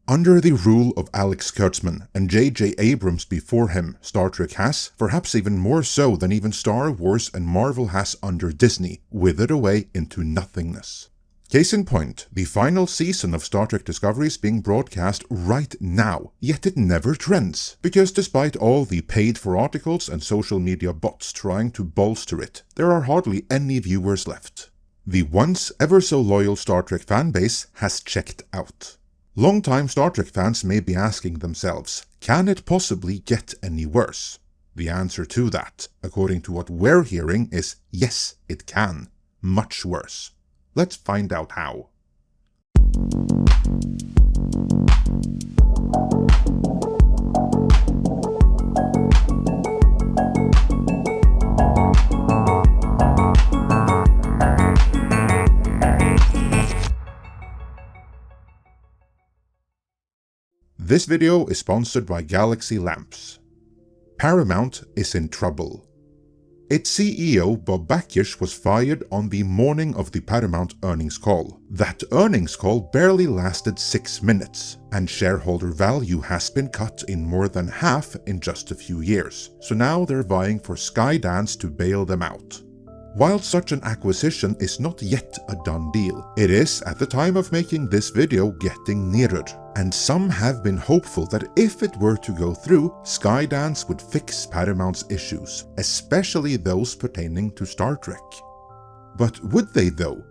Under the rule of Alex Kurtzman and JJ Abrams before him, Star Trek has, perhaps even more so than even Star Wars and Marvel has under Disney, withered away into nothingness. Case in point, the final season of Star Trek Discovery is being broadcast right now, yet it never trends, because despite all the paid-for articles and social media bots trying to bolster it, there are hardly any viewers left. The once ever so loyal Star Trek fanbase has checked out. Longtime Star Trek fans may be asking themselves, can it possibly get any worse? The answer to that, according to what we're hearing, is yes, it can. Much worse. Let's find out how. This video is sponsored by Galaxy Lamps. Paramount is in trouble. Its CEO Bob Iger was fired on the morning of the Paramount earnings call. That earnings call barely lasted 6 minutes, and shareholder value has been cut in more than half in just a few years, so now they're vying for Skydance to bail them out. While such an acquisition is not yet a done deal, it is, at the time of making this video, getting nearer, and some have been hopeful that if it were to go through, Skydance would fix Paramount's issues, especially those pertaining to Star Trek. But would they though?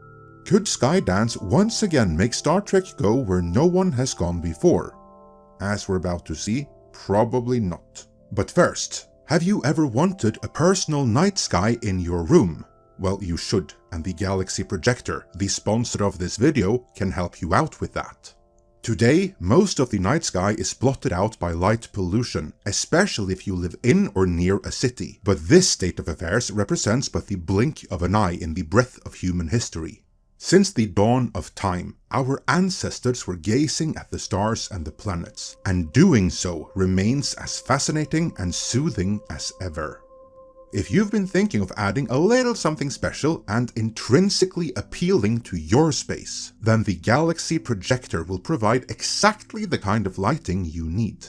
Could Skydance once again make Star Trek go where no one has gone before? As we're about to see, probably not. But first, have you ever wanted a personal night sky in your room? Well, you should, and the Galaxy Projector, the sponsor of this video, can help you out with that. Today, most of the night sky is blotted out by light pollution, especially if you live in or near a city. But this state of affairs represents but the blink of an eye in the breadth of human history. Since the dawn of time, our ancestors were gazing at the stars and the planets, and doing so remains as fascinating and soothing as ever. If you've been thinking of adding a little something special and intrinsically appealing to your space, then the Galaxy Projector will provide exactly the kind of lighting you need.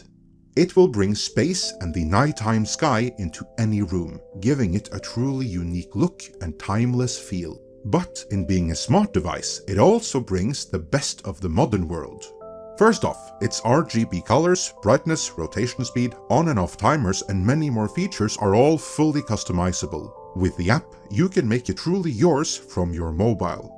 It will bring space and the nighttime sky into any room, giving it a truly unique look and timeless feel. But in being a smart device, it also brings the best of the modern world. First off, its RGB colors, brightness, rotation speed, on and off timers, and many more features are all fully customizable. With the app, you can make it truly yours from your mobile.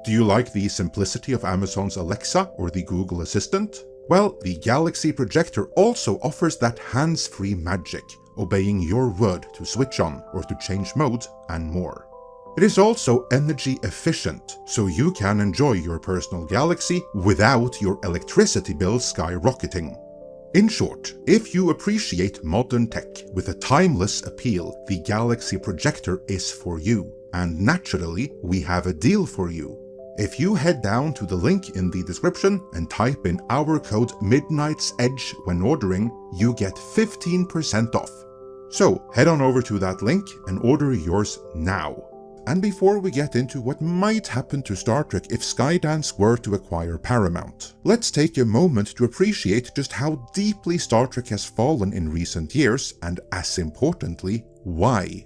Do you like the simplicity of Amazon's Alexa or the Google Assistant? Well, the Galaxy Projector also offers that hands-free magic, obeying your word to switch on or to change mode, and more. It is also energy efficient, so you can enjoy your personal Galaxy without your electricity bill skyrocketing. In short, if you appreciate modern tech with a timeless appeal, the Galaxy Projector is for you. And naturally, we have a deal for you. If you head down to the link in the description and type in our code Midnight'sEdge when ordering, you get 15% off. So head on over to that link and order yours now. And before we get into what might happen to Star Trek if Skydance were to acquire Paramount, let's take a moment to appreciate just how deeply Star Trek has fallen in recent years, and as importantly, why.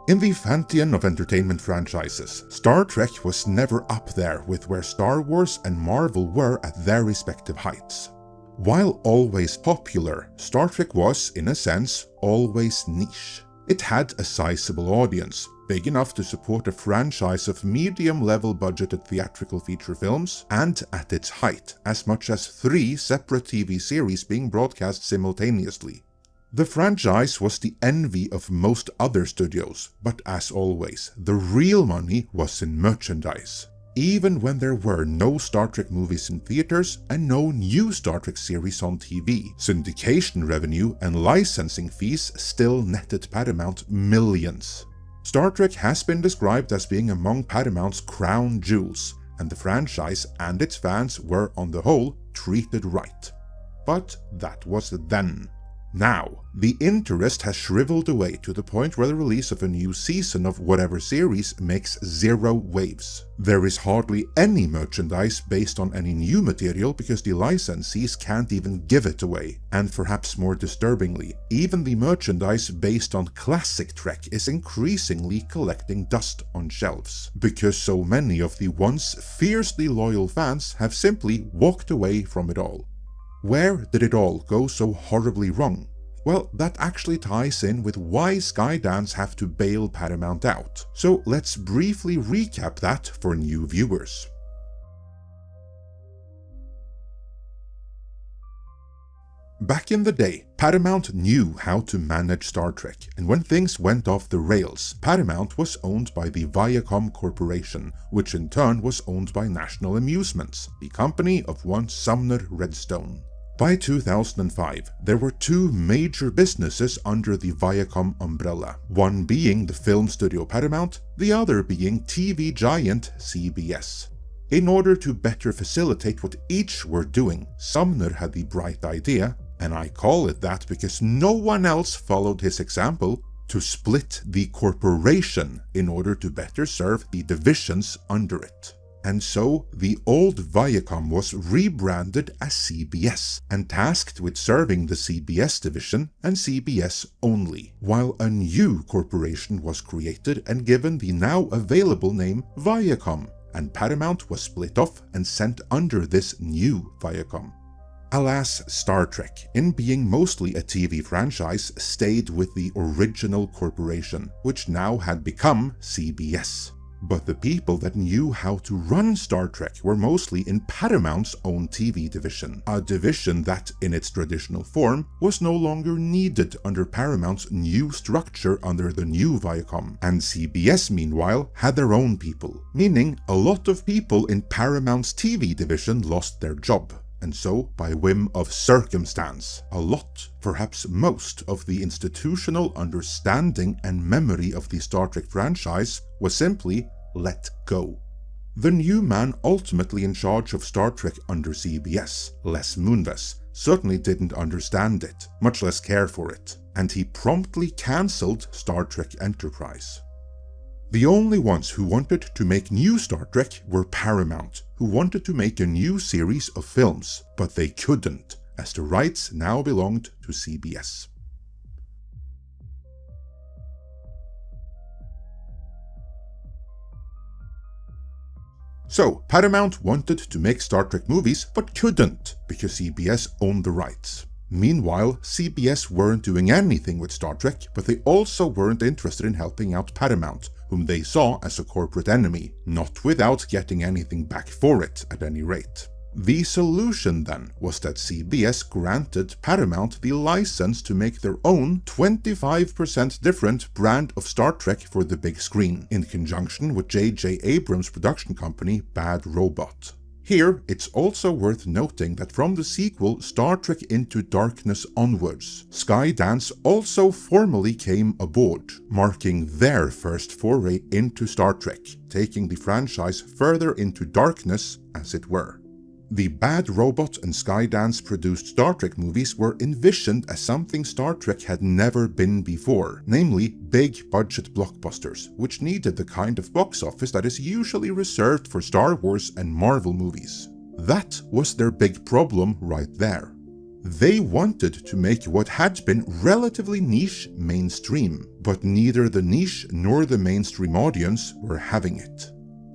In the pantheon of entertainment franchises, Star Trek was never up there with where Star Wars and Marvel were at their respective heights. While always popular, Star Trek was, in a sense, always niche. It had a sizable audience, big enough to support a franchise of medium-level budgeted theatrical feature films, and at its height, as much as 3 separate TV series being broadcast simultaneously. The franchise was the envy of most other studios, but as always, the real money was in merchandise. Even when there were no Star Trek movies in theaters and no new Star Trek series on TV, syndication revenue and licensing fees still netted Paramount millions. Star Trek has been described as being among Paramount's crown jewels, and the franchise and its fans were, on the whole, treated right. But that was then. Now, the interest has shriveled away to the point where the release of a new season of whatever series makes zero waves. There is hardly any merchandise based on any new material because the licensees can't even give it away. And perhaps more disturbingly, even the merchandise based on classic Trek is increasingly collecting dust on shelves, because so many of the once fiercely loyal fans have simply walked away from it all. Where did it all go so horribly wrong? Well, that actually ties in with why Skydance have to bail Paramount out, so let's briefly recap that for new viewers. Back in the day, Paramount knew how to manage Star Trek, and when things went off the rails, Paramount was owned by the Viacom Corporation, which in turn was owned by National Amusements, the company of one Sumner Redstone. By 2005, there were two major businesses under the Viacom umbrella, one being the film studio Paramount, the other being TV giant CBS. In order to better facilitate what each were doing, Sumner had the bright idea, and I call it that because no one else followed his example, to split the corporation in order to better serve the divisions under it. And so, the old Viacom was rebranded as CBS and tasked with serving the CBS division and CBS only, while a new corporation was created and given the now available name Viacom, and Paramount was split off and sent under this new Viacom. Alas, Star Trek, in being mostly a TV franchise, stayed with the original corporation, which now had become CBS. But the people that knew how to run Star Trek were mostly in Paramount's own TV division, a division that, in its traditional form, was no longer needed under Paramount's new structure under the new Viacom, and CBS meanwhile had their own people, meaning a lot of people in Paramount's TV division lost their job. And so, by whim of circumstance, a lot, perhaps most, of the institutional understanding and memory of the Star Trek franchise was simply let go. The new man ultimately in charge of Star Trek under CBS, Les Moonves, certainly didn't understand it, much less care for it, and he promptly cancelled Star Trek Enterprise. The only ones who wanted to make new Star Trek were Paramount, who wanted to make a new series of films, but they couldn't, as the rights now belonged to CBS. So, Paramount wanted to make Star Trek movies, but couldn't, because CBS owned the rights. Meanwhile, CBS weren't doing anything with Star Trek, but they also weren't interested in helping out Paramount, whom they saw as a corporate enemy, not without getting anything back for it at any rate. The solution then was that CBS granted Paramount the license to make their own 25% different brand of Star Trek for the big screen, in conjunction with JJ Abrams' production company Bad Robot. Here, it's also worth noting that from the sequel Star Trek Into Darkness onwards, Skydance also formally came aboard, marking their first foray into Star Trek, taking the franchise further into darkness, as it were. The Bad Robot and Skydance produced Star Trek movies were envisioned as something Star Trek had never been before, namely big budget blockbusters, which needed the kind of box office that is usually reserved for Star Wars and Marvel movies. That was their big problem right there. They wanted to make what had been relatively niche mainstream, but neither the niche nor the mainstream audience were having it.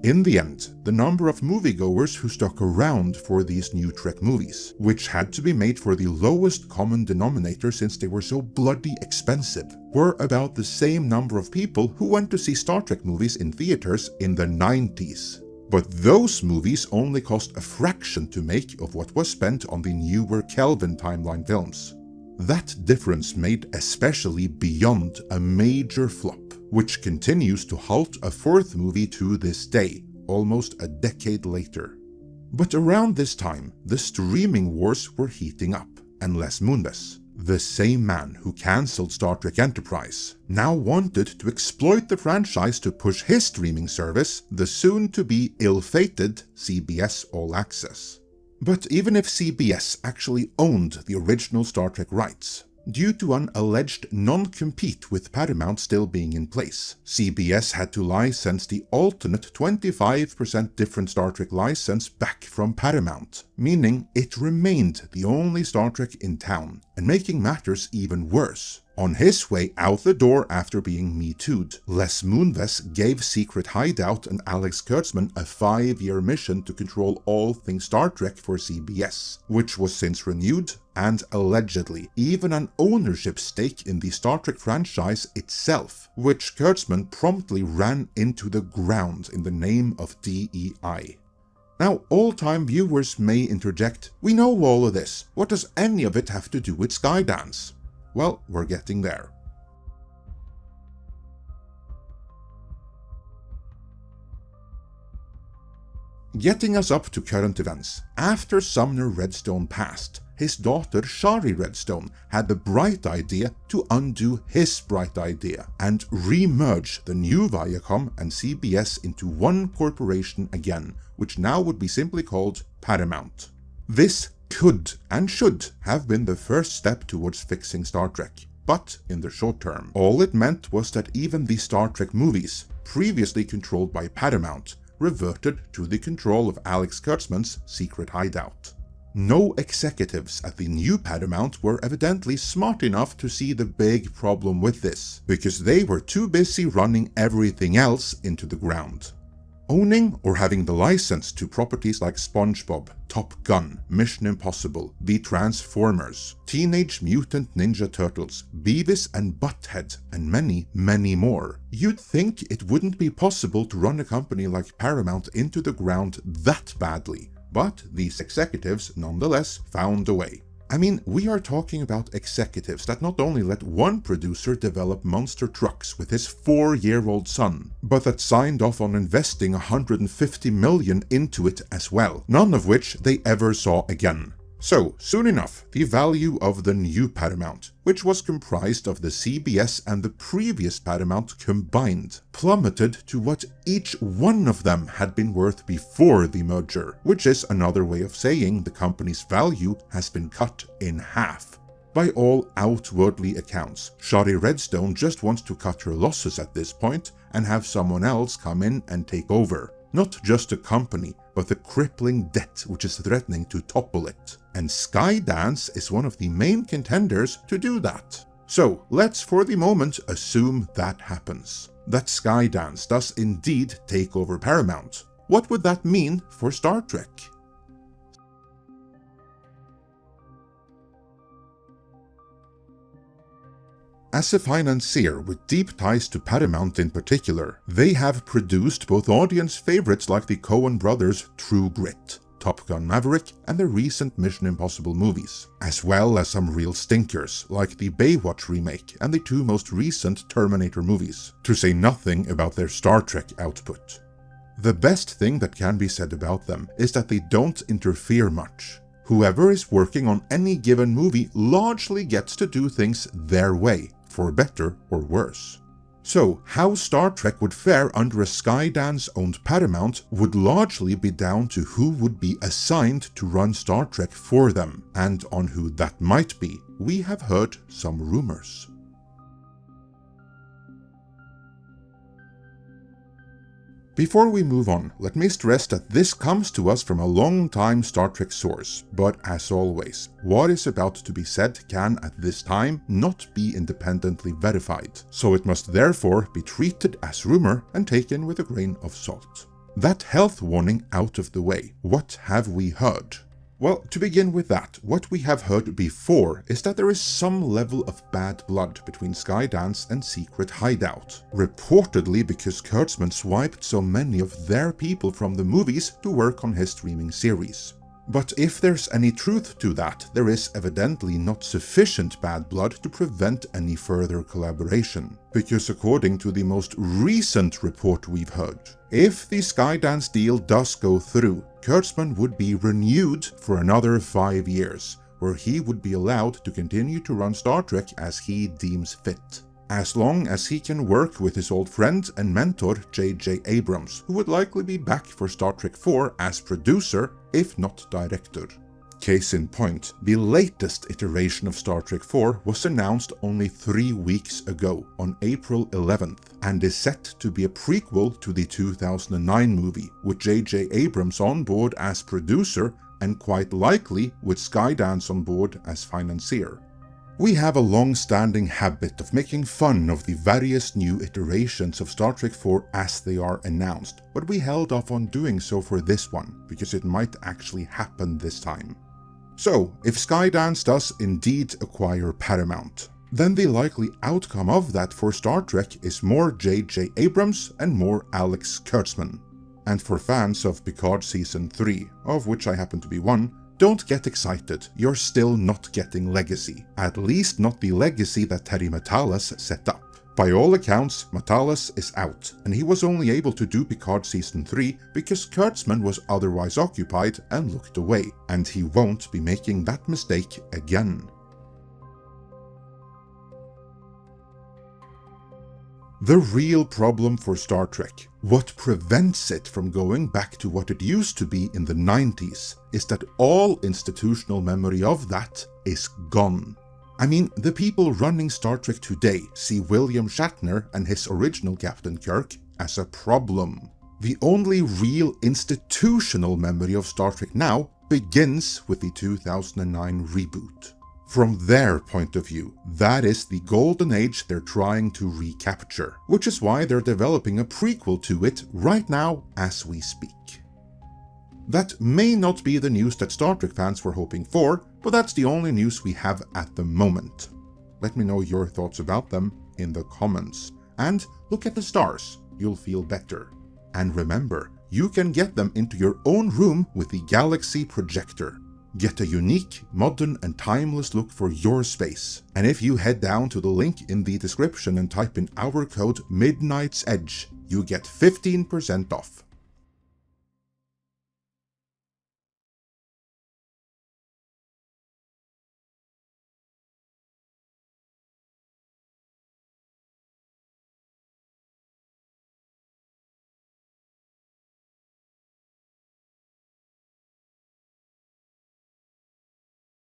In the end, the number of moviegoers who stuck around for these new Trek movies, which had to be made for the lowest common denominator since they were so bloody expensive, were about the same number of people who went to see Star Trek movies in theaters in the 90s. But those movies only cost a fraction to make of what was spent on the newer Kelvin timeline films. That difference made especially Beyond a major flop, which continues to halt a fourth movie to this day, almost a decade later. But around this time, the streaming wars were heating up, and Les Moonves, the same man who cancelled Star Trek Enterprise, now wanted to exploit the franchise to push his streaming service, the soon-to-be ill-fated CBS All Access. But even if CBS actually owned the original Star Trek rights, due to an alleged non-compete with Paramount still being in place. CBS had to license the alternate 25% different Star Trek license back from Paramount, meaning it remained the only Star Trek in town, and making matters even worse. On his way out the door after being Me Too'd, Les Moonves gave Secret Hideout and Alex Kurtzman a 5-year mission to control all things Star Trek for CBS, which was since renewed, and allegedly even an ownership stake in the Star Trek franchise itself, which Kurtzman promptly ran into the ground in the name of DEI. Now, old-time viewers may interject, "We know all of this, what does any of it have to do with Skydance?" Well, we're getting there. Getting us up to current events, after Sumner Redstone passed, his daughter Shari Redstone had the bright idea to undo his bright idea and re-merge the new Viacom and CBS into one corporation again, which now would be simply called Paramount. This could and should have been the first step towards fixing Star Trek, but in the short term, all it meant was that even the Star Trek movies, previously controlled by Paramount, reverted to the control of Alex Kurtzman's Secret Hideout. No executives at the new Paramount were evidently smart enough to see the big problem with this, because they were too busy running everything else into the ground. Owning or having the license to properties like SpongeBob, Top Gun, Mission Impossible, The Transformers, Teenage Mutant Ninja Turtles, Beavis and Butthead, and many, many more, you'd think it wouldn't be possible to run a company like Paramount into the ground that badly, but these executives nonetheless found a way. I mean, we are talking about executives that not only let one producer develop monster trucks with his 4-year-old son, but that signed off on investing $150 million into it as well, none of which they ever saw again. So, soon enough, the value of the new Paramount, which was comprised of the CBS and the previous Paramount combined, plummeted to what each one of them had been worth before the merger, which is another way of saying the company's value has been cut in half. By all outwardly accounts, Shari Redstone just wants to cut her losses at this point and have someone else come in and take over. Not just the company, but the crippling debt which is threatening to topple it. And Skydance is one of the main contenders to do that. So let's for the moment assume that happens. That Skydance does indeed take over Paramount. What would that mean for Star Trek? As a financier with deep ties to Paramount in particular, they have produced both audience favorites like the Coen brothers' True Grit, Top Gun Maverick, and the recent Mission Impossible movies, as well as some real stinkers like the Baywatch remake and the 2 most recent Terminator movies, to say nothing about their Star Trek output. The best thing that can be said about them is that they don't interfere much. Whoever is working on any given movie largely gets to do things their way, for better or worse. So, how Star Trek would fare under a Skydance-owned Paramount would largely be down to who would be assigned to run Star Trek for them, and on who that might be, we have heard some rumors. Before we move on, let me stress that this comes to us from a long-time Star Trek source, but as always, what is about to be said can at this time not be independently verified, so it must therefore be treated as rumor and taken with a grain of salt. That health warning out of the way, what have we heard? Well, to begin with that, what we have heard before is that there is some level of bad blood between Skydance and Secret Hideout, reportedly because Kurtzman swiped so many of their people from the movies to work on his streaming series. But if there's any truth to that, there is evidently not sufficient bad blood to prevent any further collaboration, because according to the most recent report we've heard, if the Skydance deal does go through, Kurtzman would be renewed for another 5 years, where he would be allowed to continue to run Star Trek as he deems fit, as long as he can work with his old friend and mentor JJ Abrams, who would likely be back for Star Trek 4 as producer, if not director. Case in point, the latest iteration of Star Trek IV was announced only 3 weeks ago, on April 11th, and is set to be a prequel to the 2009 movie, with JJ Abrams on board as producer and quite likely with Skydance on board as financier. We have a long-standing habit of making fun of the various new iterations of Star Trek IV as they are announced, but we held off on doing so for this one, because it might actually happen this time. So, if Skydance does indeed acquire Paramount, then the likely outcome of that for Star Trek is more JJ Abrams and more Alex Kurtzman. And for fans of Picard Season 3, of which I happen to be one, don't get excited, you're still not getting Legacy. At least not the legacy that Terry Matalas set up. By all accounts, Matalas is out, and he was only able to do Picard Season 3 because Kurtzman was otherwise occupied and looked away, and he won't be making that mistake again. The real problem for Star Trek, what prevents it from going back to what it used to be in the 90s, is that all institutional memory of that is gone. I mean, the people running Star Trek today see William Shatner and his original Captain Kirk as a problem. The only real institutional memory of Star Trek now begins with the 2009 reboot. From their point of view, that is the golden age they're trying to recapture, which is why they're developing a prequel to it right now as we speak. That may not be the news that Star Trek fans were hoping for, but that's the only news we have at the moment. Let me know your thoughts about them in the comments. And look at the stars, you'll feel better. And remember, you can get them into your own room with the Galaxy Projector. Get a unique, modern and timeless look for your space. And if you head down to the link in the description and type in our code Midnight'sEdge, you get 15% off.